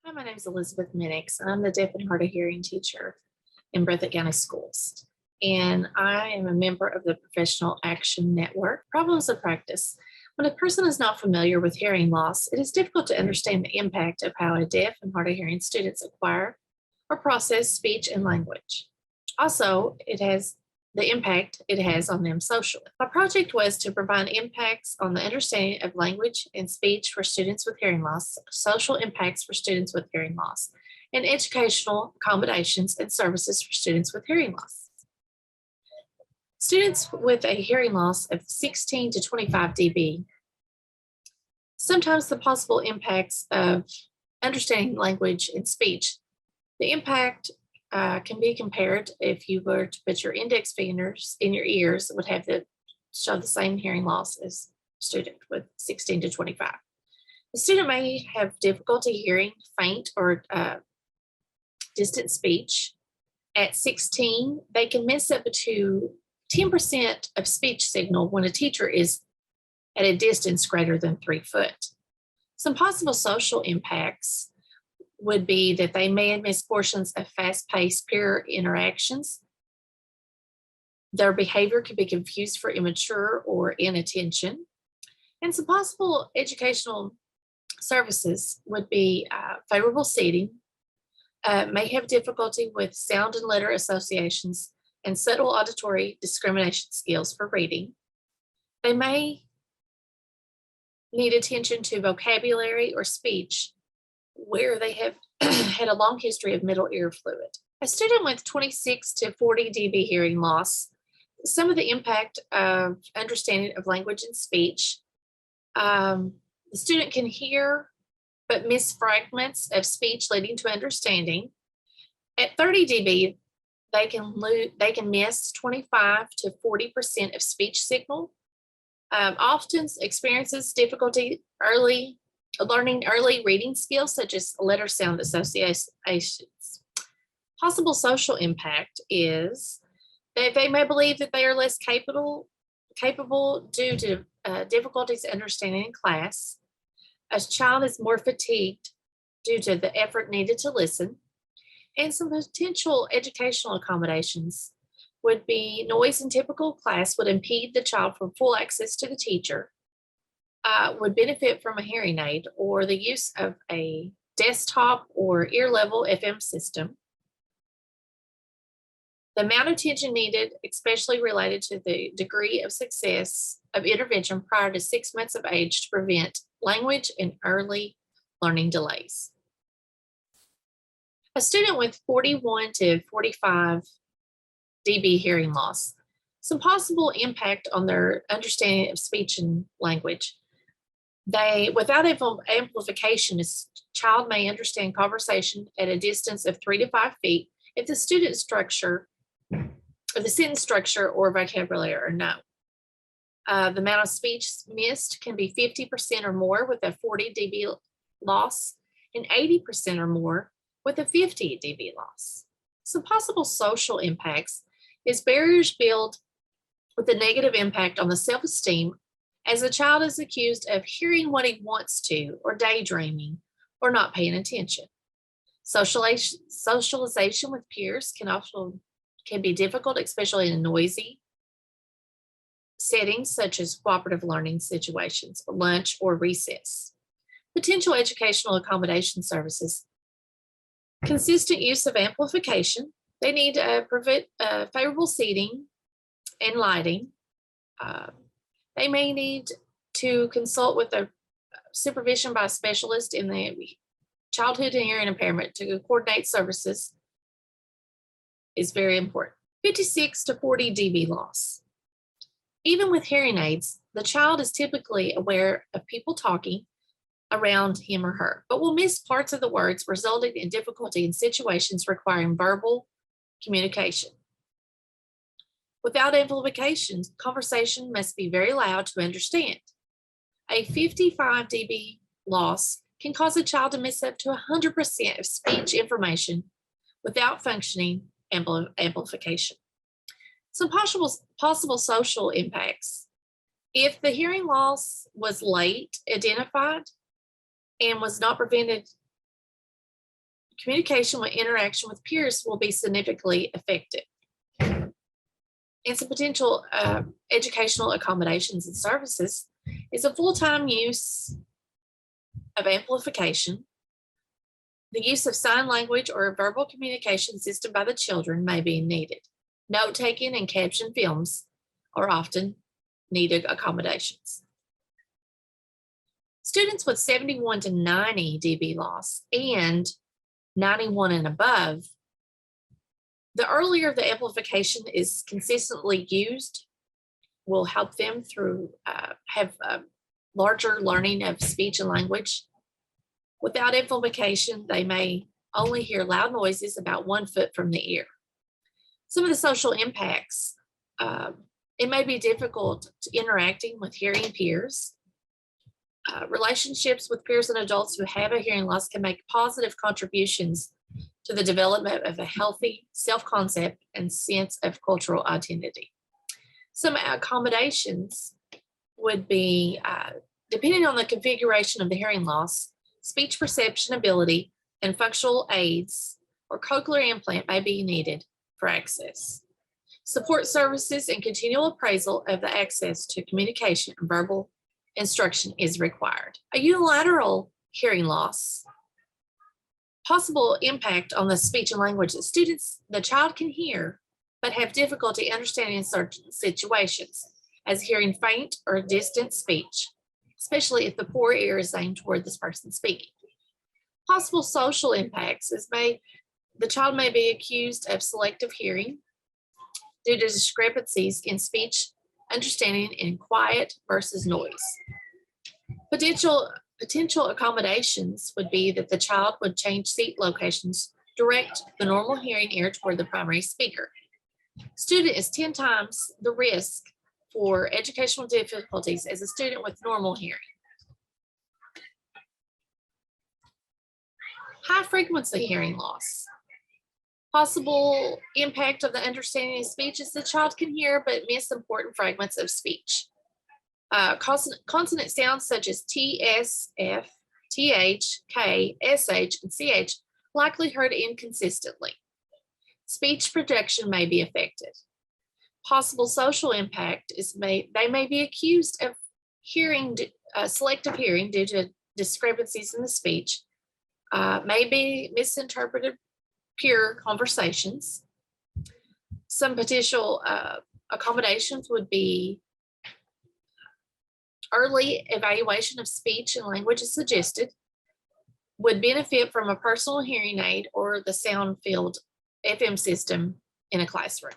Hi, my name is Elizabeth Minix. I'm the deaf and hard of hearing teacher in Breathitt County Schools. And I am a member of the Professional Action Network. Problems of practice. When a person is not familiar with hearing loss, it is difficult to understand the impact of how a deaf and hard of hearing students acquire or process speech and language. Also, it has the impact it has on them socially. My project was to provide impacts on the understanding of language and speech for students with hearing loss, social impacts for students with hearing loss, and educational accommodations and services for students with hearing loss. Students with a hearing loss of 16 to 25 dB, sometimes the possible impacts of understanding language and speech. The impact can be compared if you were to put your index fingers in your ears, it would have show the same hearing loss as a student with 16 to 25. The student may have difficulty hearing faint or distant speech. At 16, they can miss up to 10% of speech signal when a teacher is at a distance greater than 3 foot. Some possible social impacts would be that they may miss portions of fast-paced peer interactions. Their behavior could be confused for immature or inattention. And some possible educational services would be favorable seating, may have difficulty with sound and letter associations and subtle auditory discrimination skills for reading. They may need attention to vocabulary or speech where they have had a long history of middle ear fluid. A student with 26 to 40 dB hearing loss, some of the impact of understanding of language and speech. The student can hear but miss fragments of speech leading to understanding. At 30 dB, they can miss 25 to 40% of speech signal. Often experiences difficulty learning early reading skills such as letter sound associations. Possible social impact is that they may believe that they are less capable due to difficulties understanding in class. A child is more fatigued due to the effort needed to listen. And some potential educational accommodations would be noise in typical class would impede the child from full access to the teacher. Would benefit from a hearing aid or the use of a desktop or ear level FM system. The amount of attention needed, especially related to the degree of success of intervention prior to 6 months of age to prevent language and early learning delays. A student with 41 to 45 dB hearing loss, some possible impact on their understanding of speech and language. Without amplification, a child may understand conversation at a distance of 3 to 5 feet if the sentence structure or vocabulary are known. The amount of speech missed can be 50% or more with a 40 dB loss and 80% or more with a 50 dB loss. Some possible social impacts is barriers build with a negative impact on the self-esteem as the child is accused of hearing what he wants to, or daydreaming, or not paying attention. Socialization with peers can be difficult, especially in noisy settings such as cooperative learning situations, lunch, or recess. Potential educational accommodation services. Consistent use of amplification. They need favorable seating and lighting. They may need to consult with a supervision by a specialist in the childhood and hearing impairment to coordinate services is very important. 56 to 40 dB loss. Even with hearing aids, the child is typically aware of people talking around him or her, but will miss parts of the words, resulting in difficulty in situations requiring verbal communication. Without amplification, conversation must be very loud to understand. A 55 dB loss can cause a child to miss up to 100% of speech information without functioning amplification. Some possible social impacts. If the hearing loss was late identified and was not prevented Communication with interaction with peers will be significantly affected. And some potential educational accommodations and services is a full-time use of amplification. The use of sign language or a verbal communication system by the children may be needed. Note-taking and caption films are often needed accommodations. Students with 71 to 90 dB loss and 91 and above, the earlier the amplification is consistently used, will help them through have larger learning of speech and language. Without amplification, they may only hear loud noises about 1 foot from the ear. Some of the social impacts, it may be difficult interacting with hearing peers. Relationships with peers and adults who have a hearing loss can make positive contributions to the development of a healthy self-concept and sense of cultural identity. Some accommodations would be, depending on the configuration of the hearing loss, speech perception ability and functional aids or cochlear implant may be needed for access. Support services and continual appraisal of the access to communication and verbal instruction is required. A unilateral hearing loss, possible impact on the speech and language that the child can hear, but have difficulty understanding in certain situations, as hearing faint or distant speech, especially if the poor ear is aimed toward this person speaking. Possible social impacts is the child may be accused of selective hearing due to discrepancies in speech understanding in quiet versus noise. Potential accommodations would be that the child would change seat locations, direct the normal hearing ear toward the primary speaker. Student is 10 times the risk for educational difficulties as a student with normal hearing. High frequency hearing loss. Possible impact of the understanding of speech is the child can hear but miss important fragments of speech. Consonant sounds such as T, S, F, TH, K, SH, and CH likely heard inconsistently. Speech projection may be affected. Possible social impact is they may be accused of hearing selective hearing due to discrepancies in the speech, may be misinterpreted peer conversations. Some potential accommodations would be early evaluation of speech and language is suggested, would benefit from a personal hearing aid or the sound field FM system in a classroom.